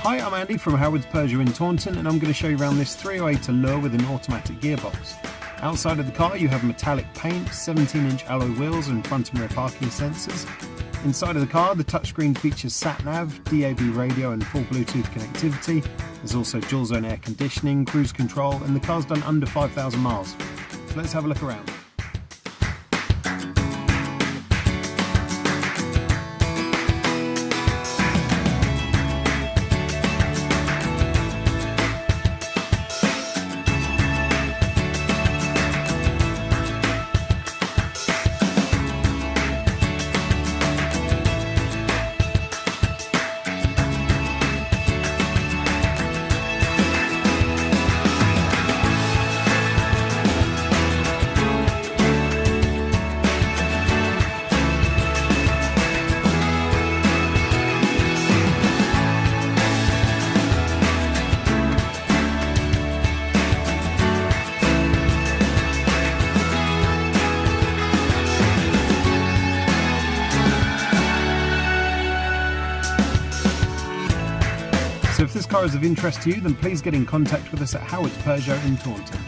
Hi, I'm Andy from Howard's Peugeot in Taunton, and I'm going to show you around this 308 Allure with an automatic gearbox. Outside of the car you have metallic paint, 17-inch alloy wheels and front and rear parking sensors. Inside of the car the touchscreen features sat-nav, DAB radio and full Bluetooth connectivity. There's also dual zone air conditioning, cruise control, and the car's done under 5,000 miles. So let's have a look around. So if this car is of interest to you, then please get in contact with us at Howard's Peugeot in Taunton.